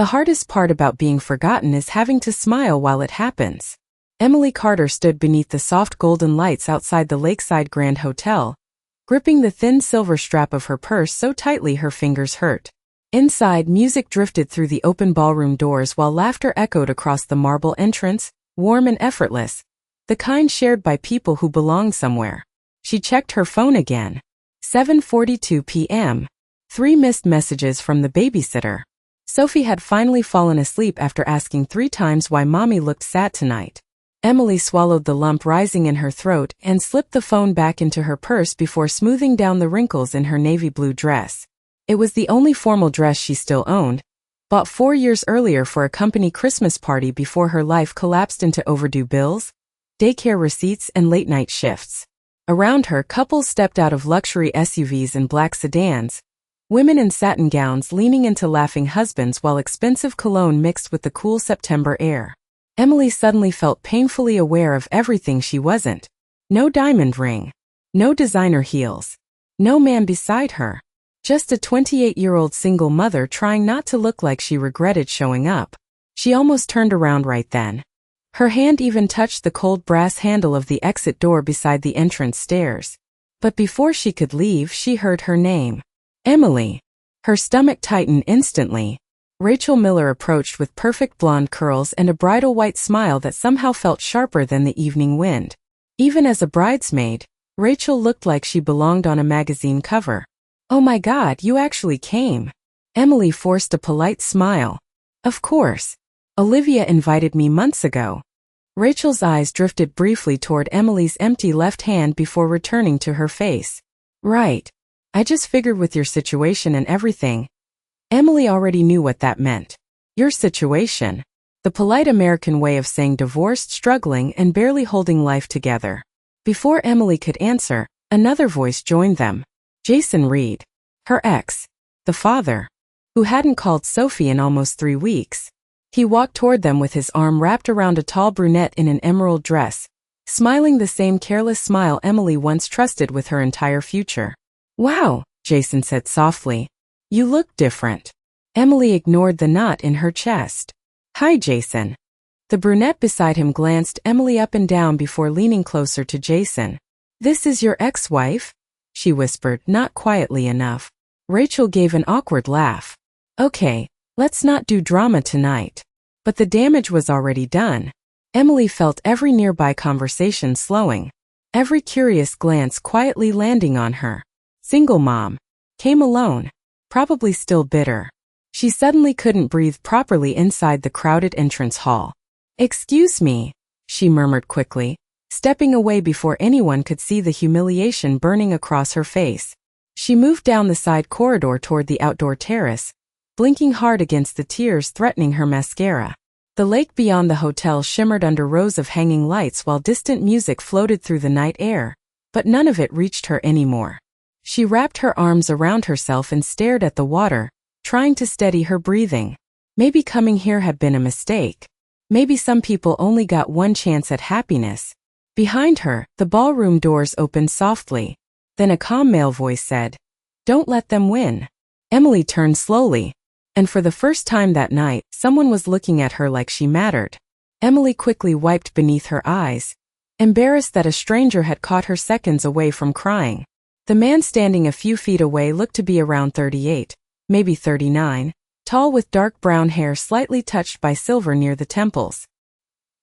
The hardest part about being forgotten is having to smile while it happens. Emily Carter stood beneath the soft golden lights outside the Lakeside Grand Hotel, gripping the thin silver strap of her purse so tightly her fingers hurt. Inside, music drifted through the open ballroom doors while laughter echoed across the marble entrance, warm and effortless, the kind shared by people who belonged somewhere. She checked her phone again. 7:42 p.m. 3 missed messages from the babysitter. Sophie had finally fallen asleep after asking 3 times why Mommy looked sad tonight. Emily swallowed the lump rising in her throat and slipped the phone back into her purse before smoothing down the wrinkles in her navy blue dress. It was the only formal dress she still owned, bought 4 years earlier for a company Christmas party before her life collapsed into overdue bills, daycare receipts, and late-night shifts. Around her, couples stepped out of luxury SUVs and black sedans, women in satin gowns leaning into laughing husbands while expensive cologne mixed with the cool September air. Emily suddenly felt painfully aware of everything she wasn't. No diamond ring. No designer heels. No man beside her. Just a 28-year-old single mother trying not to look like she regretted showing up. She almost turned around right then. Her hand even touched the cold brass handle of the exit door beside the entrance stairs. But before she could leave, she heard her name. Emily. Her stomach tightened instantly. Rachel Miller approached with perfect blonde curls and a bridal white smile that somehow felt sharper than the evening wind. Even as a bridesmaid, Rachel looked like she belonged on a magazine cover. "Oh my God, you actually came." Emily forced a polite smile. "Of course. Olivia invited me months ago." Rachel's eyes drifted briefly toward Emily's empty left hand before returning to her face. "Right. I just figured with your situation and everything." Emily already knew what that meant. Your situation. The polite American way of saying divorced, struggling, and barely holding life together. Before Emily could answer, another voice joined them. Jason Reed. Her ex. The father. Who hadn't called Sophie in almost 3 weeks. He walked toward them with his arm wrapped around a tall brunette in an emerald dress, smiling the same careless smile Emily once trusted with her entire future. "Wow," Jason said softly. "You look different." Emily ignored the knot in her chest. "Hi, Jason." The brunette beside him glanced Emily up and down before leaning closer to Jason. "This is your ex-wife?" she whispered, not quietly enough. Rachel gave an awkward laugh. "Okay, let's not do drama tonight." But the damage was already done. Emily felt every nearby conversation slowing, every curious glance quietly landing on her. Single mom. Came alone. Probably still bitter. She suddenly couldn't breathe properly inside the crowded entrance hall. "Excuse me," she murmured quickly, stepping away before anyone could see the humiliation burning across her face. She moved down the side corridor toward the outdoor terrace, blinking hard against the tears threatening her mascara. The lake beyond the hotel shimmered under rows of hanging lights while distant music floated through the night air, but none of it reached her anymore. She wrapped her arms around herself and stared at the water, trying to steady her breathing. Maybe coming here had been a mistake. Maybe some people only got one chance at happiness. Behind her, the ballroom doors opened softly. Then a calm male voice said, "Don't let them win." Emily turned slowly, and for the first time that night, someone was looking at her like she mattered. Emily quickly wiped beneath her eyes, embarrassed that a stranger had caught her seconds away from crying. The man standing a few feet away looked to be around 38, maybe 39, tall with dark brown hair slightly touched by silver near the temples.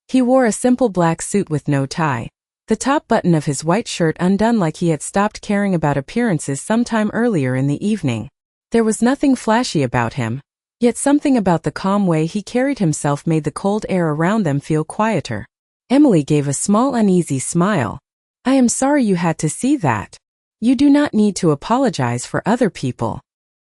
He wore a simple black suit with no tie, the top button of his white shirt undone like he had stopped caring about appearances sometime earlier in the evening. There was nothing flashy about him, yet something about the calm way he carried himself made the cold air around them feel quieter. Emily gave a small uneasy smile. "I am sorry you had to see that. You do not need to apologize for other people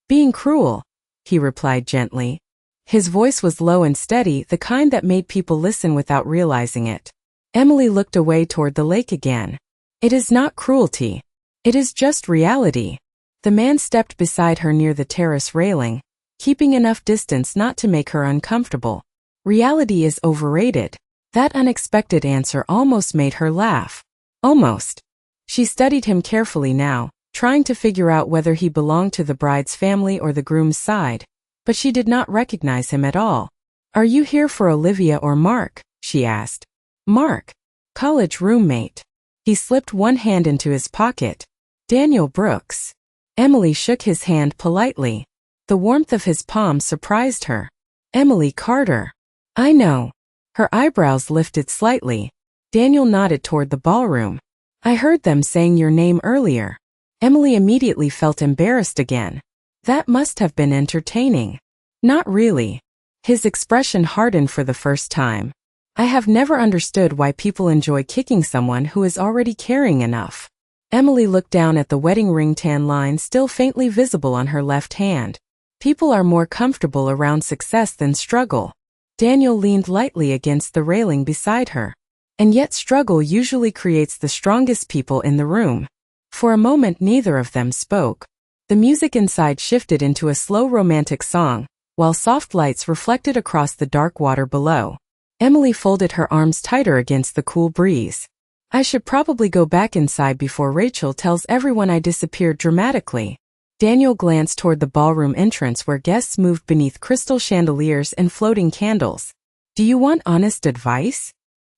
being cruel," he replied gently. His voice was low and steady, the kind that made people listen without realizing it. Emily looked away toward the lake again. "It is not cruelty. It is just reality." The man stepped beside her near the terrace railing, keeping enough distance not to make her uncomfortable. "Reality is overrated." That unexpected answer almost made her laugh. Almost. She studied him carefully now, trying to figure out whether he belonged to the bride's family or the groom's side, but she did not recognize him at all. "Are you here for Olivia or Mark?" she asked. "Mark. College roommate." He slipped one hand into his pocket. "Daniel Brooks." Emily shook his hand politely. The warmth of his palm surprised her. "Emily Carter." "I know." Her eyebrows lifted slightly. Daniel nodded toward the ballroom. "I heard them saying your name earlier." Emily immediately felt embarrassed again. That must have been entertaining. "Not really." His expression hardened for the first time. "I have never understood why people enjoy kicking someone who is already caring enough." Emily looked down at the wedding ring tan line still faintly visible on her left hand. People are more comfortable around success than struggle. Daniel leaned lightly against the railing beside her. And yet struggle usually creates the strongest people in the room. For a moment neither of them spoke. The music inside shifted into a slow romantic song, while soft lights reflected across the dark water below. Emily folded her arms tighter against the cool breeze. "I should probably go back inside before Rachel tells everyone I disappeared dramatically." Daniel glanced toward the ballroom entrance where guests moved beneath crystal chandeliers and floating candles. "Do you want honest advice?"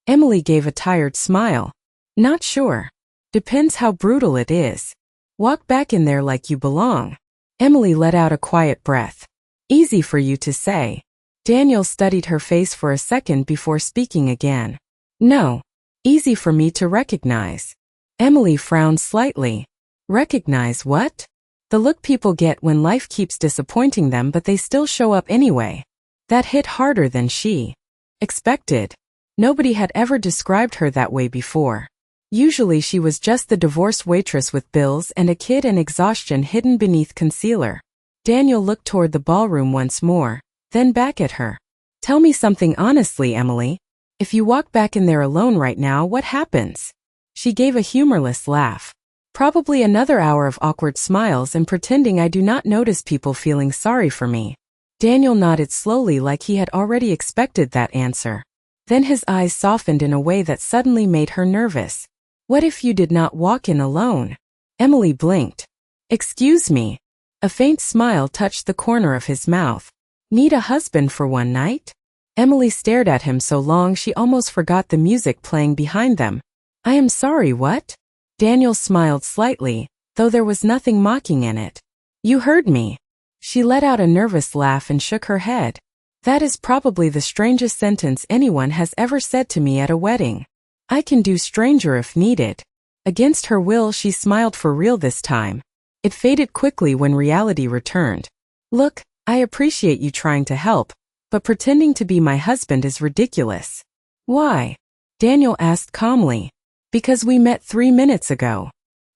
Emily gave a tired smile. "Not sure. Depends how brutal it is. Walk back in there like you belong." Emily let out a quiet breath. "Easy for you to say." Daniel studied her face for a second before speaking again. "No. Easy for me to recognize." Emily frowned slightly. "Recognize what?" "The look people get when life keeps disappointing them but they still show up anyway." That hit harder than she expected. Nobody had ever described her that way before. Usually she was just the divorced waitress with bills and a kid and exhaustion hidden beneath concealer. Daniel looked toward the ballroom once more, then back at her. "Tell me something honestly, Emily. If you walk back in there alone right now, what happens?" She gave a humorless laugh. "Probably another hour of awkward smiles and pretending I do not notice people feeling sorry for me." Daniel nodded slowly like he had already expected that answer. Then his eyes softened in a way that suddenly made her nervous. "What if you did not walk in alone?" Emily blinked. "Excuse me." A faint smile touched the corner of his mouth. "Need a husband for one night?" Emily stared at him so long she almost forgot the music playing behind them. "I am sorry, what?" Daniel smiled slightly, though there was nothing mocking in it. "You heard me." She let out a nervous laugh and shook her head. "That is probably the strangest sentence anyone has ever said to me at a wedding. I can do stranger if needed." Against her will, she smiled for real this time. It faded quickly when reality returned. "Look, I appreciate you trying to help, but pretending to be my husband is ridiculous." "Why?" Daniel asked calmly. "Because we met 3 minutes ago."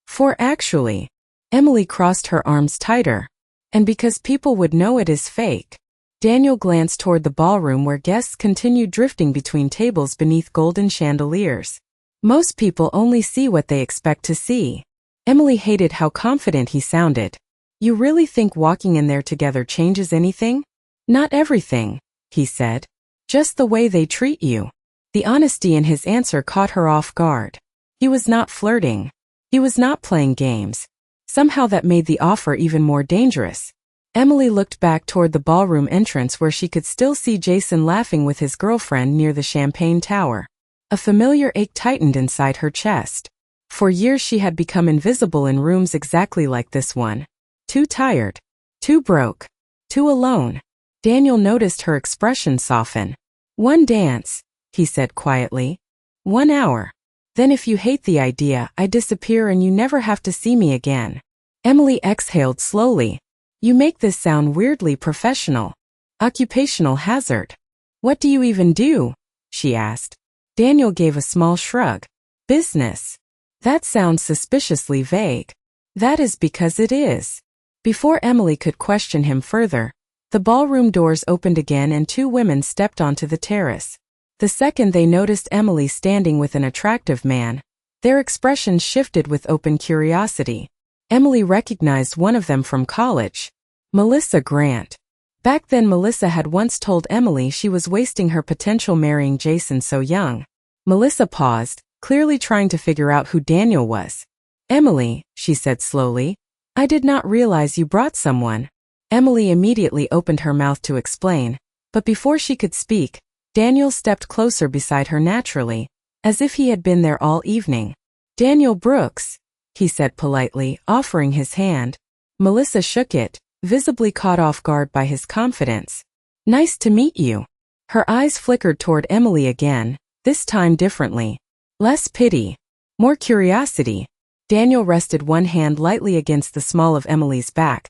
"For actually." Emily crossed her arms tighter. "And because people would know it is fake." Daniel glanced toward the ballroom where guests continued drifting between tables beneath golden chandeliers. Most people only see what they expect to see. Emily hated how confident he sounded. "You really think walking in there together changes anything?" "Not everything," he said. "Just the way they treat you." The honesty in his answer caught her off guard. He was not flirting. He was not playing games. Somehow that made the offer even more dangerous. Emily looked back toward the ballroom entrance where she could still see Jason laughing with his girlfriend near the champagne tower. A familiar ache tightened inside her chest. For years she had become invisible in rooms exactly like this one. Too tired. Too broke. Too alone. Daniel noticed her expression soften. "One dance," he said quietly. "1 hour. Then if you hate the idea, I disappear and you never have to see me again." Emily exhaled slowly. "You make this sound weirdly professional. Occupational hazard." "What do you even do?" she asked. Daniel gave a small shrug. "Business." "That sounds suspiciously vague." "That is because it is." Before Emily could question him further, the ballroom doors opened again and 2 women stepped onto the terrace. The second they noticed Emily standing with an attractive man, their expressions shifted with open curiosity. Emily recognized one of them from college. Melissa Grant. Back then Melissa had once told Emily she was wasting her potential marrying Jason so young. Melissa paused, clearly trying to figure out who Daniel was. "Emily," she said slowly, "I did not realize you brought someone." Emily immediately opened her mouth to explain, but before she could speak, Daniel stepped closer beside her naturally, as if he had been there all evening. "Daniel Brooks," he said politely, offering his hand. Melissa shook it, visibly caught off guard by his confidence. "Nice to meet you." Her eyes flickered toward Emily again, this time differently. Less pity, more curiosity. Daniel rested one hand lightly against the small of Emily's back,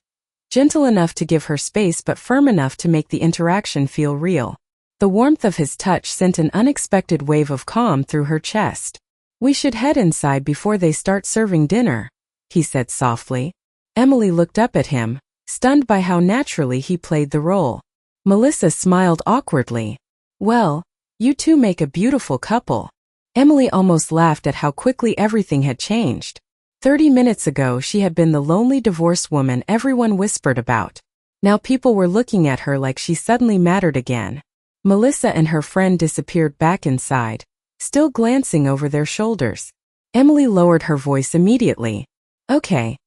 gentle enough to give her space but firm enough to make the interaction feel real. The warmth of his touch sent an unexpected wave of calm through her chest. "We should head inside before they start serving dinner," he said softly. Emily looked up at him, stunned by how naturally he played the role. Melissa smiled awkwardly. "Well, you two make a beautiful couple." Emily almost laughed at how quickly everything had changed. 30 minutes ago she had been the lonely divorced woman everyone whispered about. Now people were looking at her like she suddenly mattered again. Melissa and her friend disappeared back inside, still glancing over their shoulders. Emily lowered her voice immediately. "Okay.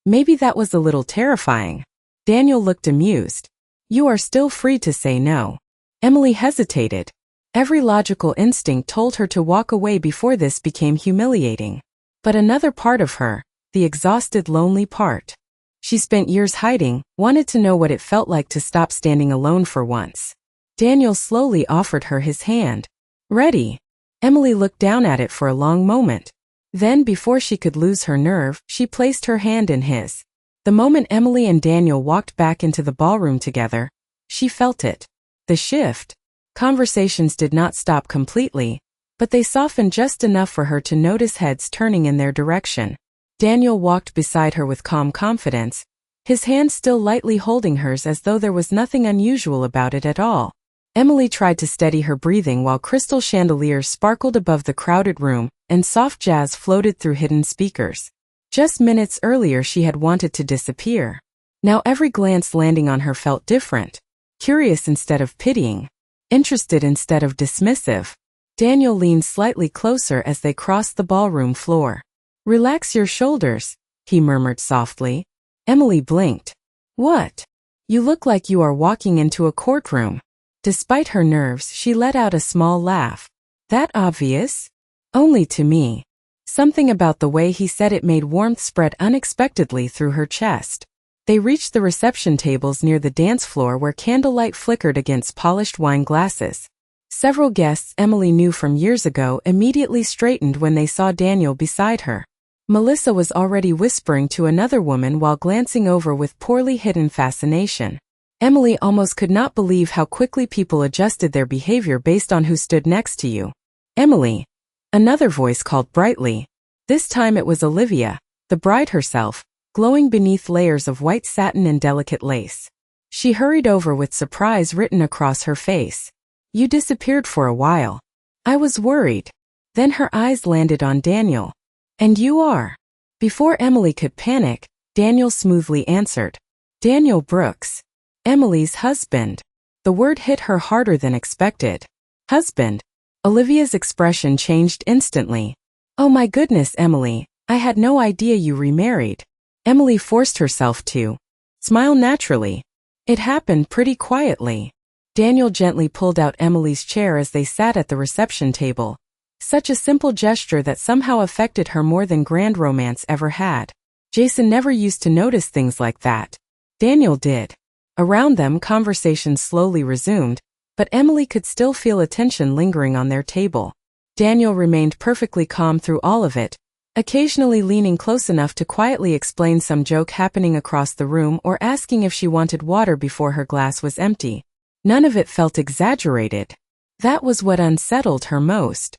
Maybe that was a little terrifying." Daniel looked amused. "You are still free to say no." Emily hesitated. Every logical instinct told her to walk away before this became humiliating. But another part of her, the exhausted, lonely part. She spent years hiding, wanted to know what it felt like to stop standing alone for once. Daniel slowly offered her his hand. "Ready?" Emily looked down at it for a long moment. Then, before she could lose her nerve, she placed her hand in his. The moment Emily and Daniel walked back into the ballroom together, she felt it. The shift. Conversations did not stop completely, but they softened just enough for her to notice heads turning in their direction. Daniel walked beside her with calm confidence, his hand still lightly holding hers as though there was nothing unusual about it at all. Emily tried to steady her breathing while crystal chandeliers sparkled above the crowded room and soft jazz floated through hidden speakers. Just minutes earlier she had wanted to disappear. Now every glance landing on her felt different. Curious instead of pitying. Interested instead of dismissive. Daniel leaned slightly closer as they crossed the ballroom floor. "Relax your shoulders," he murmured softly. Emily blinked. "What? You look like you are walking into a courtroom." Despite her nerves, she let out a small laugh. "That obvious?" "Only to me." Something about the way he said it made warmth spread unexpectedly through her chest. They reached the reception tables near the dance floor where candlelight flickered against polished wine glasses. Several guests Emily knew from years ago immediately straightened when they saw Daniel beside her. Melissa was already whispering to another woman while glancing over with poorly hidden fascination. Emily almost could not believe how quickly people adjusted their behavior based on who stood next to you. "Emily," another voice called brightly. This time it was Olivia, the bride herself, glowing beneath layers of white satin and delicate lace. She hurried over with surprise written across her face. "You disappeared for a while. I was worried." Then her eyes landed on Daniel. "And you are?" Before Emily could panic, Daniel smoothly answered. "Daniel Brooks. Emily's husband." The word hit her harder than expected. "Husband?" Olivia's expression changed instantly. "Oh my goodness, Emily, I had no idea you remarried." Emily forced herself to smile naturally. It happened pretty quietly. Daniel gently pulled out Emily's chair as they sat at the reception table. Such a simple gesture that somehow affected her more than grand romance ever had. Jason never used to notice things like that. Daniel did. Around them, conversation slowly resumed, but Emily could still feel a tension lingering on their table. Daniel remained perfectly calm through all of it, occasionally leaning close enough to quietly explain some joke happening across the room or asking if she wanted water before her glass was empty. None of it felt exaggerated. That was what unsettled her most.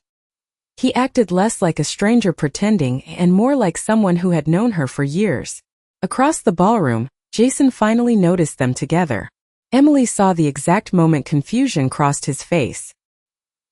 He acted less like a stranger pretending and more like someone who had known her for years. Across the ballroom, Jason finally noticed them together. Emily saw the exact moment confusion crossed his face.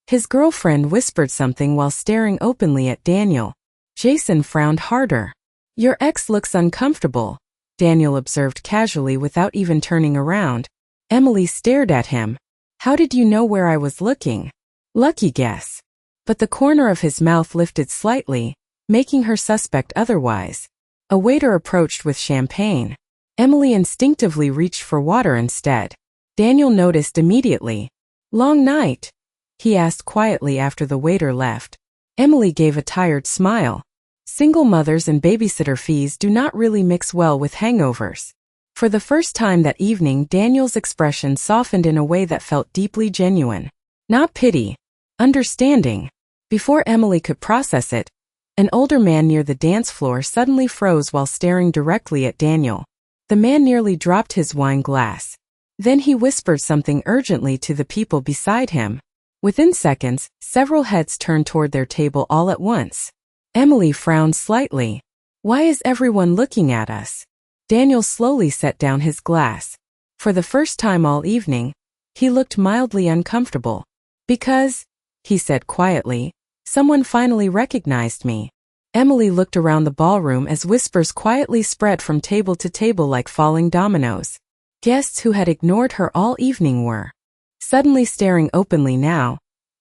His girlfriend whispered something while staring openly at Daniel. Jason frowned harder. "Your ex looks uncomfortable," Daniel observed casually without even turning around. Emily stared at him. "How did you know where I was looking?" "Lucky guess." But the corner of his mouth lifted slightly, making her suspect otherwise. A waiter approached with champagne. Emily instinctively reached for water instead. Daniel noticed immediately. "Long night?" he asked quietly after the waiter left. Emily gave a tired smile. Single mothers and babysitter fees do not really mix well with hangovers. For the first time that evening, Daniel's expression softened in a way that felt deeply genuine. Not pity. Understanding. Before Emily could process it, an older man near the dance floor suddenly froze while staring directly at Daniel. The man nearly dropped his wine glass. Then he whispered something urgently to the people beside him. Within seconds, several heads turned toward their table all at once. Emily frowned slightly. "Why is everyone looking at us?" Daniel slowly set down his glass. For the first time all evening, he looked mildly uncomfortable. "Because," he said quietly, "someone finally recognized me." Emily looked around the ballroom as whispers quietly spread from table to table like falling dominoes. Guests who had ignored her all evening were suddenly staring openly now,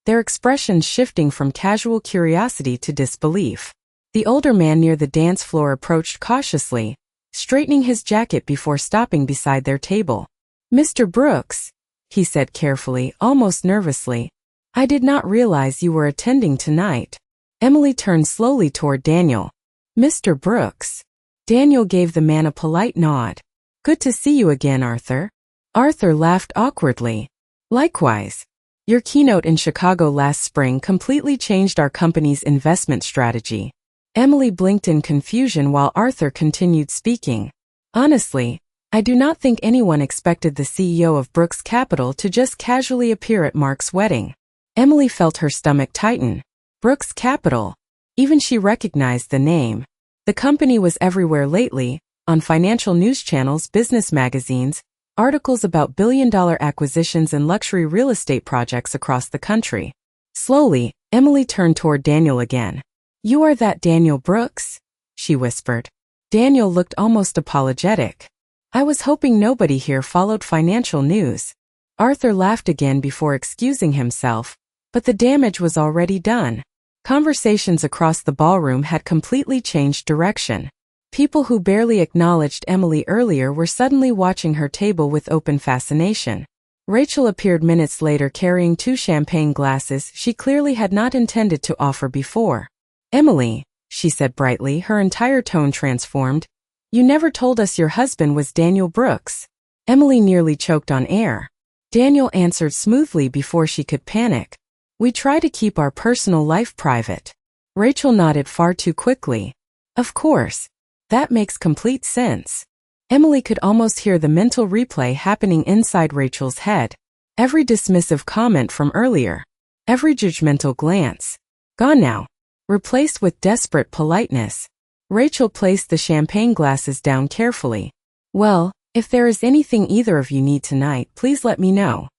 their expressions shifting from casual curiosity to disbelief. The older man near the dance floor approached cautiously, straightening his jacket before stopping beside their table. "Mr. Brooks," he said carefully, almost nervously, "I did not realize you were attending tonight." Emily turned slowly toward Daniel. "Mr. Brooks." Daniel gave the man a polite nod. "Good to see you again, Arthur." Arthur laughed awkwardly. "Likewise. Your keynote in Chicago last spring completely changed our company's investment strategy." Emily blinked in confusion while Arthur continued speaking. "Honestly, I do not think anyone expected the CEO of Brooks Capital to just casually appear at Mark's wedding." Emily felt her stomach tighten. Brooks Capital. Even she recognized the name. The company was everywhere lately, on financial news channels, business magazines, articles about billion-dollar acquisitions and luxury real estate projects across the country. Slowly, Emily turned toward Daniel again. "You are that Daniel Brooks?" she whispered. Daniel looked almost apologetic. "I was hoping nobody here followed financial news." Arthur laughed again before excusing himself, but the damage was already done. Conversations across the ballroom had completely changed direction. People who barely acknowledged Emily earlier were suddenly watching her table with open fascination. Rachel appeared minutes later carrying 2 champagne glasses she clearly had not intended to offer before. "Emily," she said brightly, her entire tone transformed, "you never told us your husband was Daniel Brooks." Emily nearly choked on air. Daniel answered smoothly before she could panic. "We try to keep our personal life private." Rachel nodded far too quickly. "Of course. That makes complete sense." Emily could almost hear the mental replay happening inside Rachel's head. Every dismissive comment from earlier, every judgmental glance, gone now, replaced with desperate politeness. Rachel placed the champagne glasses down carefully. "Well, if there is anything either of you need tonight, please let me know."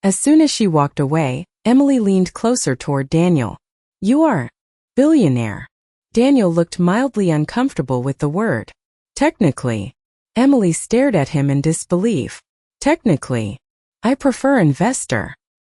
As soon as she walked away, Emily leaned closer toward Daniel. "You are billionaire." Daniel looked mildly uncomfortable with the word. "Technically." Emily stared at him in disbelief. "Technically. I prefer investor."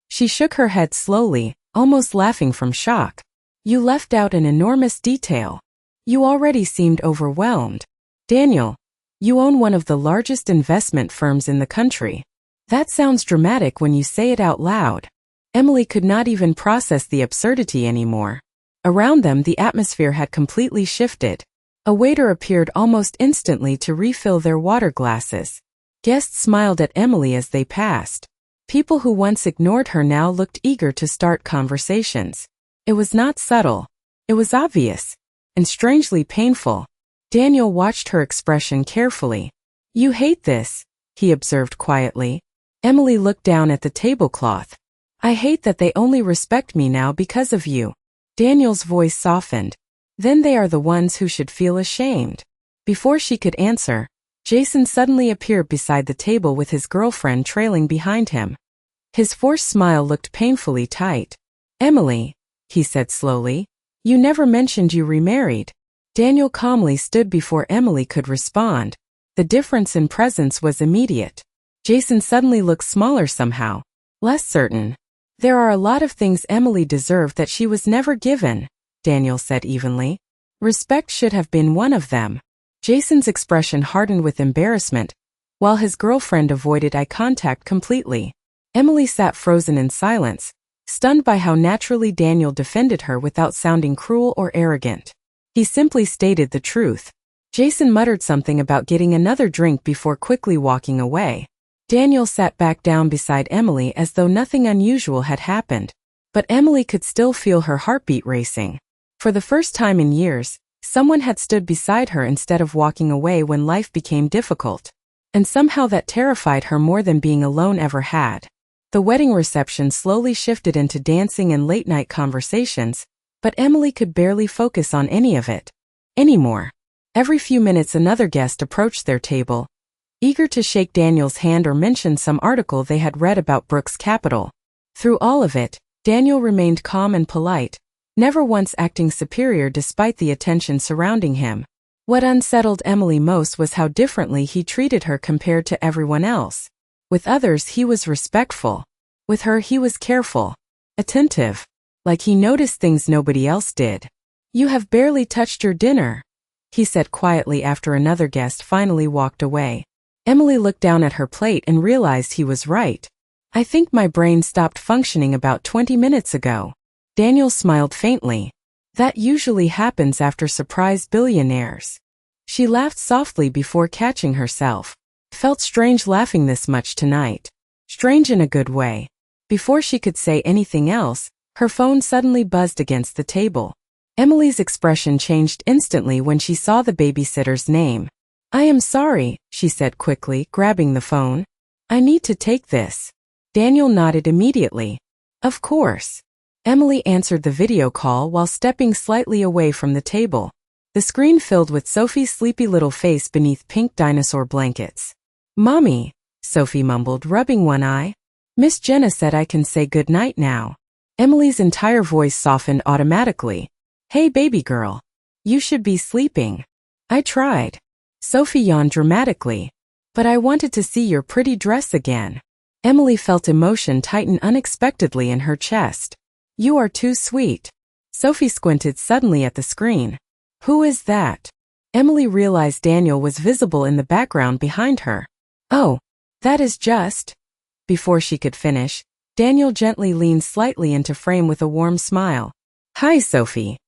She shook her head slowly, almost laughing from shock. "You left out an enormous detail. You already seemed overwhelmed. Daniel, you own one of the largest investment firms in the country." "That sounds dramatic when you say it out loud." Emily could not even process the absurdity anymore. Around them, the atmosphere had completely shifted. A waiter appeared almost instantly to refill their water glasses. Guests smiled at Emily as they passed. People who once ignored her now looked eager to start conversations. It was not subtle. It was obvious, and strangely painful. Daniel watched her expression carefully. "You hate this," he observed quietly. Emily looked down at the tablecloth. "I hate that they only respect me now because of you." Daniel's voice softened. "Then they are the ones who should feel ashamed." Before she could answer, Jason suddenly appeared beside the table with his girlfriend trailing behind him. His forced smile looked painfully tight. "Emily," he said slowly, "you never mentioned you remarried." Daniel calmly stood before Emily could respond. The difference in presence was immediate. Jason suddenly looked smaller somehow, less certain. "There are a lot of things Emily deserved that she was never given," Daniel said evenly. "Respect should have been one of them." Jason's expression hardened with embarrassment, while his girlfriend avoided eye contact completely. Emily sat frozen in silence, stunned by how naturally Daniel defended her without sounding cruel or arrogant. He simply stated the truth. Jason muttered something about getting another drink before quickly walking away. Daniel sat back down beside Emily as though nothing unusual had happened, but Emily could still feel her heartbeat racing. For the first time in years, someone had stood beside her instead of walking away when life became difficult. And somehow that terrified her more than being alone ever had. The wedding reception slowly shifted into dancing and late-night conversations, but Emily could barely focus on any of it anymore. Every few minutes another guest approached their table, eager to shake Daniel's hand or mention some article they had read about Brooks Capital. Through all of it, Daniel remained calm and polite, never once acting superior despite the attention surrounding him. What unsettled Emily most was how differently he treated her compared to everyone else. With others he was respectful. With her he was careful, attentive, like he noticed things nobody else did. "You have barely touched your dinner," he said quietly after another guest finally walked away. Emily looked down at her plate and realized he was right. "I think my brain stopped functioning about 20 minutes ago." Daniel smiled faintly. "That usually happens after surprise billionaires." She laughed softly before catching herself. Felt strange laughing this much tonight. Strange in a good way. Before she could say anything else, her phone suddenly buzzed against the table. Emily's expression changed instantly when she saw the babysitter's name. "I am sorry," she said quickly, grabbing the phone. "I need to take this." Daniel nodded immediately. "Of course." Emily answered the video call while stepping slightly away from the table. The screen filled with Sophie's sleepy little face beneath pink dinosaur blankets. "Mommy," Sophie mumbled, rubbing one eye. "Miss Jenna said I can say good night now." Emily's entire voice softened automatically. "Hey baby girl. You should be sleeping." "I tried." Sophie yawned dramatically. "But I wanted to see your pretty dress again." Emily felt emotion tighten unexpectedly in her chest. "You are too sweet." Sophie squinted suddenly at the screen. "Who is that?" Emily realized Daniel was visible in the background behind her. "Oh, that is just..." Before she could finish, Daniel gently leaned slightly into frame with a warm smile. "Hi, Sophie."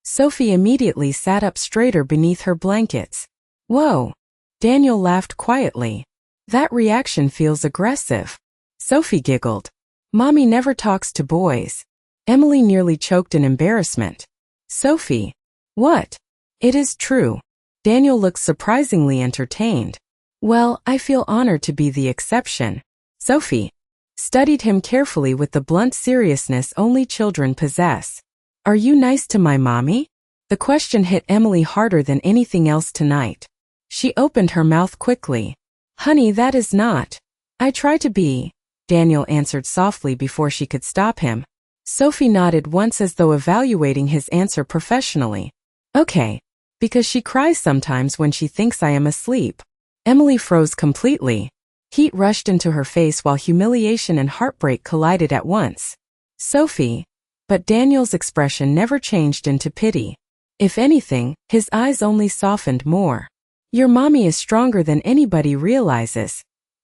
Sophie immediately sat up straighter beneath her blankets. "Whoa." Daniel laughed quietly. "That reaction feels aggressive." Sophie giggled. "Mommy never talks to boys." Emily nearly choked in embarrassment. "Sophie." "What?" "It is true." Daniel looked surprisingly entertained. "Well, I feel honored to be the exception." Sophie studied him carefully with the blunt seriousness only children possess. "Are you nice to my mommy?" The question hit Emily harder than anything else tonight. She opened her mouth quickly. "Honey, that is not." "I try to be," Daniel answered softly before she could stop him. Sophie nodded once as though evaluating his answer professionally. "Okay. Because she cries sometimes when she thinks I am asleep." Emily froze completely. Heat rushed into her face while humiliation and heartbreak collided at once. "Sophie." But Daniel's expression never changed into pity. If anything, his eyes only softened more. "Your mommy is stronger than anybody realizes,"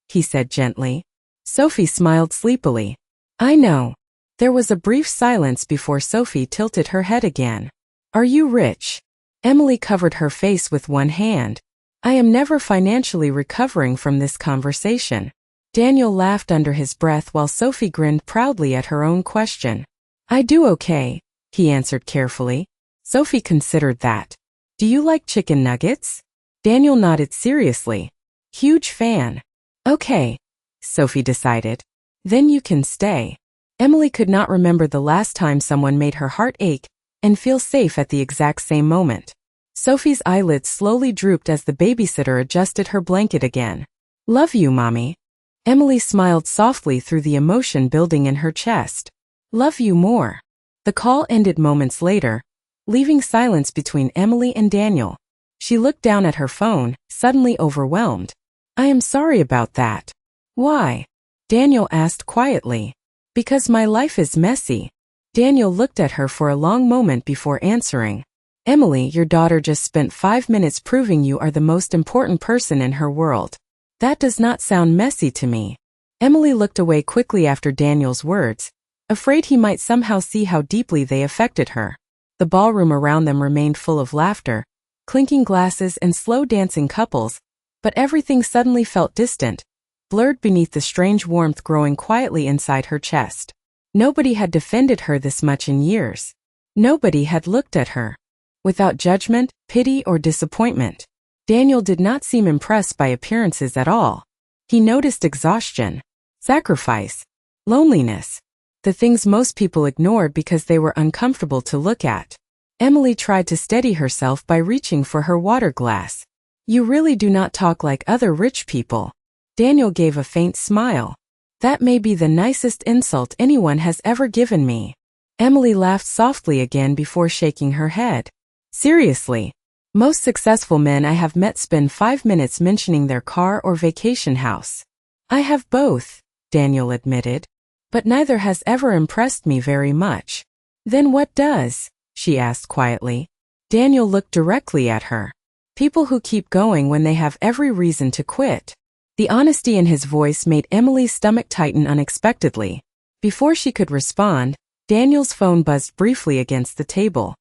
he said gently. Sophie smiled sleepily. "I know." There was a brief silence before Sophie tilted her head again. "Are you rich?" Emily covered her face with one hand. "I am never financially recovering from this conversation." Daniel laughed under his breath while Sophie grinned proudly at her own question. "I do okay," he answered carefully. Sophie considered that. "Do you like chicken nuggets?" Daniel nodded seriously. "Huge fan." "Okay," Sophie decided. "Then you can stay." Emily could not remember the last time someone made her heart ache and feel safe at the exact same moment. Sophie's eyelids slowly drooped as the babysitter adjusted her blanket again. "Love you, Mommy." Emily smiled softly through the emotion building in her chest. "Love you more." The call ended moments later, leaving silence between Emily and Daniel. She looked down at her phone, suddenly overwhelmed. "I am sorry about that." "Why?" Daniel asked quietly. "Because my life is messy." Daniel looked at her for a long moment before answering. Emily, your daughter just spent 5 minutes proving you are the most important person in her world. That does not sound messy to me. Emily looked away quickly after Daniel's words, afraid he might somehow see how deeply they affected her. The ballroom around them remained full of laughter, clinking glasses and slow dancing couples, but everything suddenly felt distant, blurred beneath the strange warmth growing quietly inside her chest. Nobody had defended her this much in years. Nobody had looked at her without judgment, pity, or disappointment. Daniel did not seem impressed by appearances at all. He noticed exhaustion, sacrifice, loneliness, the things most people ignored because they were uncomfortable to look at. Emily tried to steady herself by reaching for her water glass. You really do not talk like other rich people. Daniel gave a faint smile. That may be the nicest insult anyone has ever given me. Emily laughed softly again before shaking her head. Seriously. Most successful men I have met spend 5 minutes mentioning their car or vacation house. I have both, Daniel admitted. But neither has ever impressed me very much. Then what does? She asked quietly. Daniel looked directly at her. People who keep going when they have every reason to quit. The honesty in his voice made Emily's stomach tighten unexpectedly. Before she could respond, Daniel's phone buzzed briefly against the table.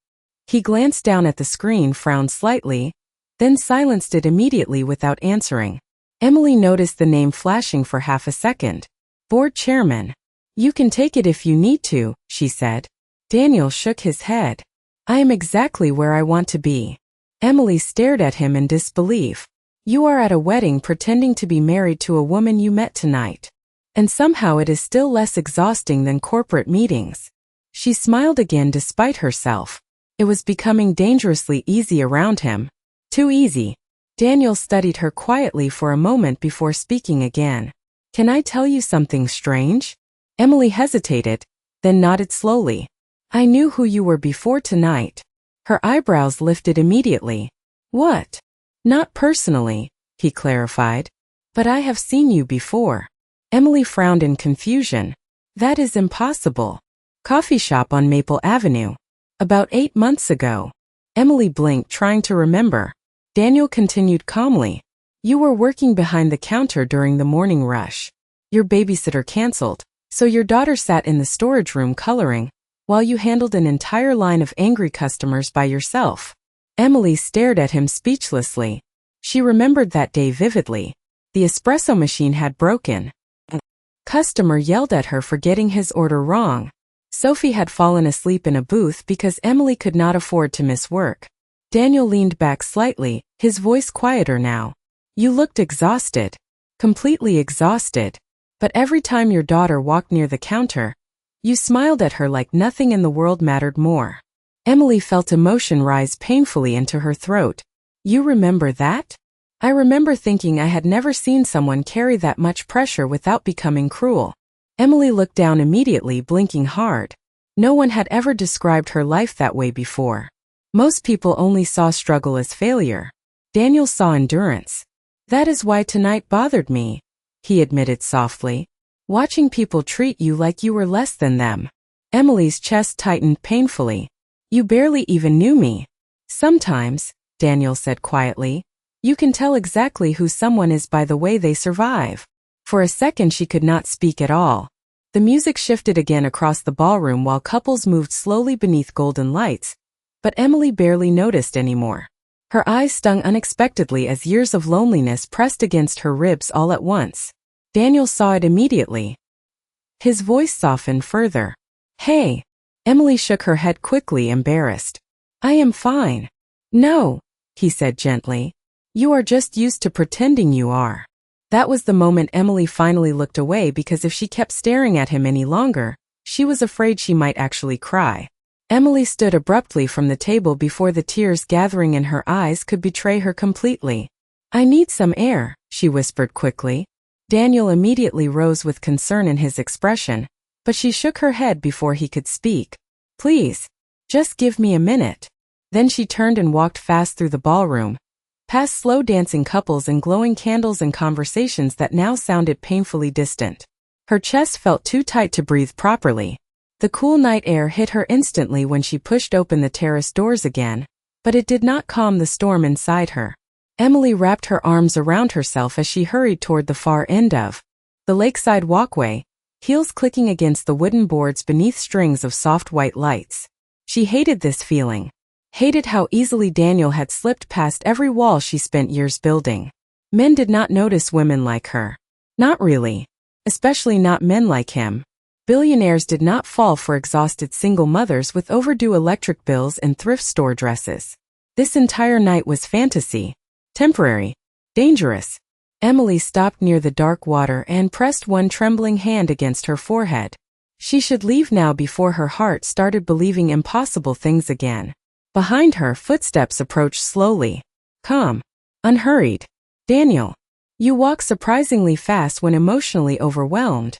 He glanced down at the screen, frowned slightly, then silenced it immediately without answering. Emily noticed the name flashing for half a second. Board chairman. You can take it if you need to, she said. Daniel shook his head. I am exactly where I want to be. Emily stared at him in disbelief. You are at a wedding pretending to be married to a woman you met tonight. And somehow it is still less exhausting than corporate meetings. She smiled again despite herself. It was becoming dangerously easy around him. Too easy. Daniel studied her quietly for a moment before speaking again. Can I tell you something strange? Emily hesitated, then nodded slowly. I knew who you were before tonight. Her eyebrows lifted immediately. What? Not personally, he clarified. But I have seen you before. Emily frowned in confusion. That is impossible. Coffee shop on Maple Avenue. About 8 months ago. Emily blinked, trying to remember. Daniel continued calmly. You were working behind the counter during the morning rush. Your babysitter canceled, so your daughter sat in the storage room coloring, while you handled an entire line of angry customers by yourself. Emily stared at him speechlessly. She remembered that day vividly. The espresso machine had broken. A customer yelled at her for getting his order wrong. Sophie had fallen asleep in a booth because Emily could not afford to miss work. Daniel leaned back slightly, his voice quieter now. You looked exhausted. Completely exhausted. But every time your daughter walked near the counter, you smiled at her like nothing in the world mattered more. Emily felt emotion rise painfully into her throat. You remember that? I remember thinking I had never seen someone carry that much pressure without becoming cruel. Emily looked down immediately, blinking hard. No one had ever described her life that way before. Most people only saw struggle as failure. Daniel saw endurance. That is why tonight bothered me, he admitted softly. Watching people treat you like you were less than them. Emily's chest tightened painfully. You barely even knew me. Sometimes, Daniel said quietly, you can tell exactly who someone is by the way they survive. For a second she could not speak at all. The music shifted again across the ballroom while couples moved slowly beneath golden lights, but Emily barely noticed anymore. Her eyes stung unexpectedly as years of loneliness pressed against her ribs all at once. Daniel saw it immediately. His voice softened further. Hey! Emily shook her head quickly, embarrassed. I am fine. No, he said gently. You are just used to pretending you are. That was the moment Emily finally looked away because if she kept staring at him any longer, she was afraid she might actually cry. Emily stood abruptly from the table before the tears gathering in her eyes could betray her completely. I need some air, she whispered quickly. Daniel immediately rose with concern in his expression, but she shook her head before he could speak. Please, just give me a minute. Then she turned and walked fast through the ballroom, past slow dancing couples and glowing candles and conversations that now sounded painfully distant. Her chest felt too tight to breathe properly. The cool night air hit her instantly when she pushed open the terrace doors again, But it did not calm the storm inside her. Emily wrapped her arms around herself as she hurried toward the far end of the lakeside walkway, heels clicking against the wooden boards beneath strings of soft white lights. She hated this feeling. Hated how easily Daniel had slipped past every wall she spent years building. Men did not notice women like her. Not really. Especially not men like him. Billionaires did not fall for exhausted single mothers with overdue electric bills and thrift store dresses. This entire night was fantasy. Temporary. Dangerous. Emily stopped near the dark water and pressed one trembling hand against her forehead. She should leave now before her heart started believing impossible things again. Behind her, footsteps approached slowly. Calm. Unhurried. Daniel. You walk surprisingly fast when emotionally overwhelmed,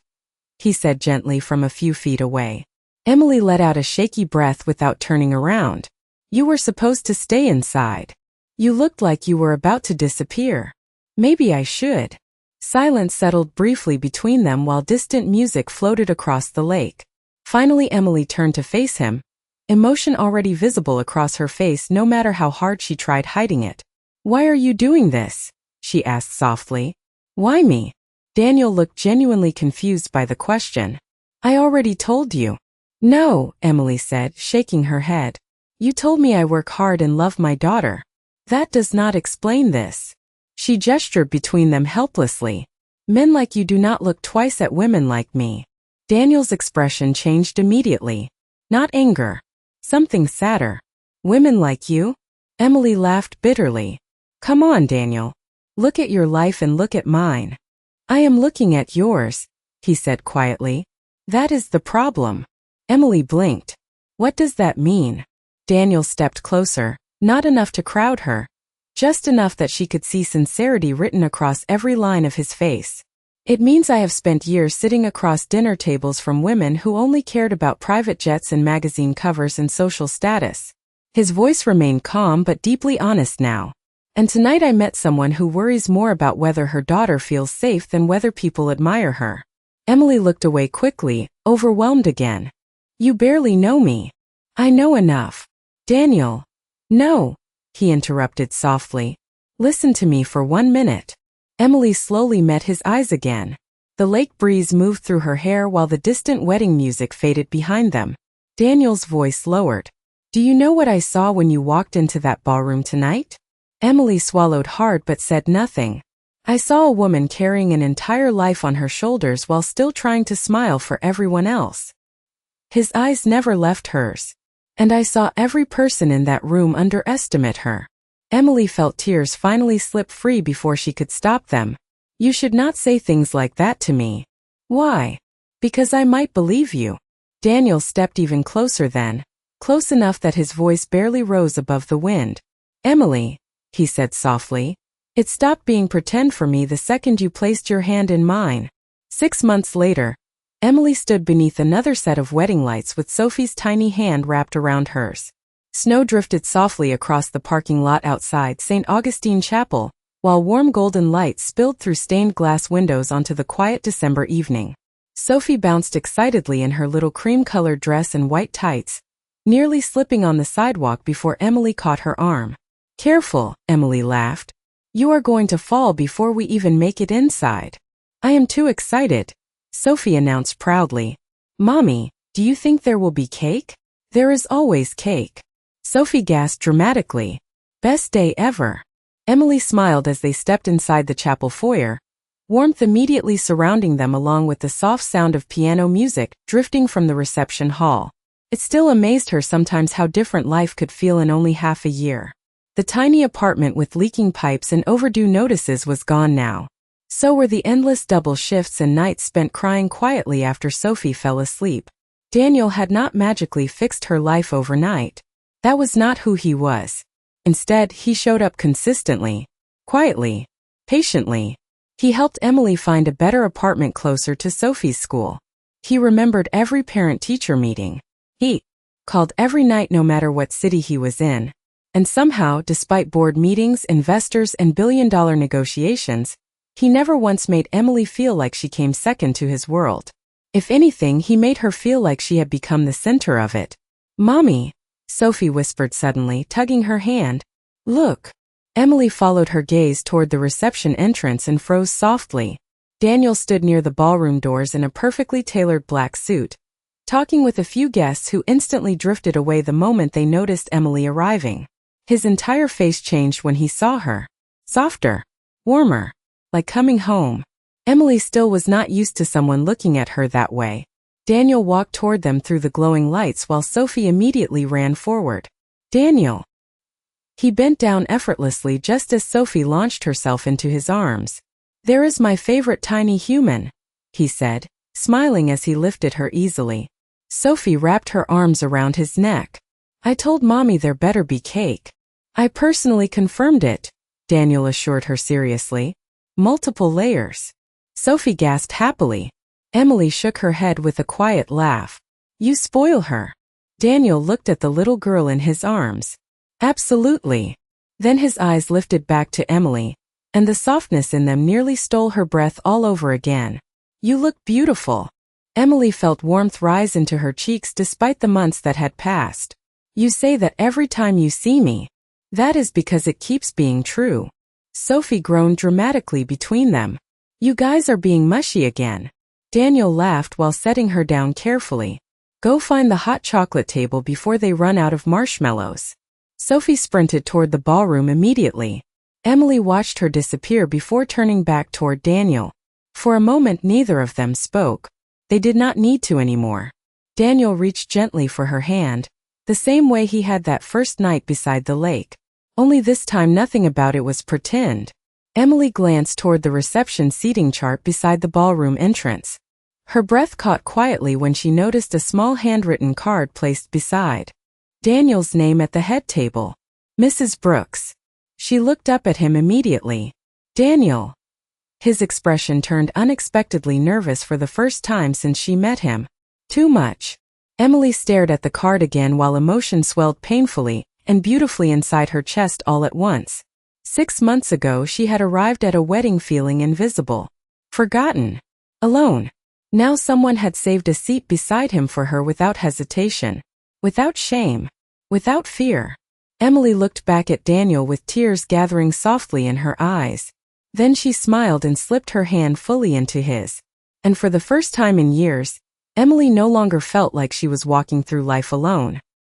he said gently from a few feet away. Emily let out a shaky breath without turning around. You were supposed to stay inside. You looked like you were about to disappear. Maybe I should. Silence settled briefly between them while distant music floated across the lake. Finally Emily turned to face him, emotion already visible across her face no matter how hard she tried hiding it. Why are you doing this? She asked softly. Why me? Daniel looked genuinely confused by the question. I already told you. No, Emily said, shaking her head. You told me I work hard and love my daughter. That does not explain this. She gestured between them helplessly. Men like you do not look twice at women like me. Daniel's expression changed immediately. Not anger. Something sadder. Women like you? Emily laughed bitterly. Come on, Daniel. Look at your life and look at mine. I am looking at yours, he said quietly. That is the problem. Emily blinked. What does that mean? Daniel stepped closer, not enough to crowd her, just enough that she could see sincerity written across every line of his face. It means I have spent years sitting across dinner tables from women who only cared about private jets and magazine covers and social status. His voice remained calm but deeply honest now. And tonight I met someone who worries more about whether her daughter feels safe than whether people admire her. Emily looked away quickly, overwhelmed again. You barely know me. I know enough. Daniel. No, he interrupted softly. Listen to me for 1 minute. Emily slowly met his eyes again. The lake breeze moved through her hair while the distant wedding music faded behind them. Daniel's voice lowered. Do you know what I saw when you walked into that ballroom tonight? Emily swallowed hard but said nothing. I saw a woman carrying an entire life on her shoulders while still trying to smile for everyone else. His eyes never left hers. And I saw every person in that room underestimate her. Emily felt tears finally slip free before she could stop them. You should not say things like that to me. Why? Because I might believe you. Daniel stepped even closer then, close enough that his voice barely rose above the wind. Emily, he said softly, it stopped being pretend for me the second you placed your hand in mine. 6 months later, Emily stood beneath another set of wedding lights with Sophie's tiny hand wrapped around hers. Snow drifted softly across the parking lot outside St. Augustine Chapel, while warm golden light spilled through stained glass windows onto the quiet December evening. Sophie bounced excitedly in her little cream-colored dress and white tights, nearly slipping on the sidewalk before Emily caught her arm. Careful, Emily laughed. You are going to fall before we even make it inside. I am too excited, Sophie announced proudly. Mommy, do you think there will be cake? There is always cake. Sophie gasped dramatically. Best day ever. Emily smiled as they stepped inside the chapel foyer, warmth immediately surrounding them along with the soft sound of piano music drifting from the reception hall. It still amazed her sometimes how different life could feel in only half a year. The tiny apartment with leaking pipes and overdue notices was gone now. So were the endless double shifts and nights spent crying quietly after Sophie fell asleep. Daniel had not magically fixed her life overnight. That was not who he was. Instead, he showed up consistently, quietly, patiently. He helped Emily find a better apartment closer to Sophie's school. He remembered every parent-teacher meeting. He called every night no matter what city he was in. And somehow, despite board meetings, investors, and billion-dollar negotiations, he never once made Emily feel like she came second to his world. If anything, he made her feel like she had become the center of it. Mommy, Sophie whispered suddenly, tugging her hand. Look. Emily followed her gaze toward the reception entrance and froze softly. Daniel stood near the ballroom doors in a perfectly tailored black suit, talking with a few guests who instantly drifted away the moment they noticed Emily arriving. His entire face changed when he saw her. Softer. Warmer. Like coming home. Emily still was not used to someone looking at her that way. Daniel walked toward them through the glowing lights while Sophie immediately ran forward. Daniel. He bent down effortlessly just as Sophie launched herself into his arms. There is my favorite tiny human, he said, smiling as he lifted her easily. Sophie wrapped her arms around his neck. I told Mommy there better be cake. I personally confirmed it, Daniel assured her seriously. Multiple layers. Sophie gasped happily. Emily shook her head with a quiet laugh. You spoil her. Daniel looked at the little girl in his arms. Absolutely. Then his eyes lifted back to Emily, and the softness in them nearly stole her breath all over again. You look beautiful. Emily felt warmth rise into her cheeks despite the months that had passed. You say that every time you see me. That is because it keeps being true. Sophie groaned dramatically between them. You guys are being mushy again. Daniel laughed while setting her down carefully. Go find the hot chocolate table before they run out of marshmallows. Sophie sprinted toward the ballroom immediately. Emily watched her disappear before turning back toward Daniel. For a moment neither of them spoke. They did not need to anymore. Daniel reached gently for her hand, the same way he had that first night beside the lake. Only this time nothing about it was pretend. Emily glanced toward the reception seating chart beside the ballroom entrance. Her breath caught quietly when she noticed a small handwritten card placed beside Daniel's name at the head table. Mrs. Brooks. She looked up at him immediately. Daniel. His expression turned unexpectedly nervous for the first time since she met him. Too much. Emily stared at the card again while emotion swelled painfully and beautifully inside her chest all at once. 6 months ago she had arrived at a wedding feeling invisible. Forgotten. Alone. Now someone had saved a seat beside him for her without hesitation. Without shame. Without fear. Emily looked back at Daniel with tears gathering softly in her eyes. Then she smiled and slipped her hand fully into his. And for the first time in years, Emily no longer felt like she was walking through life alone.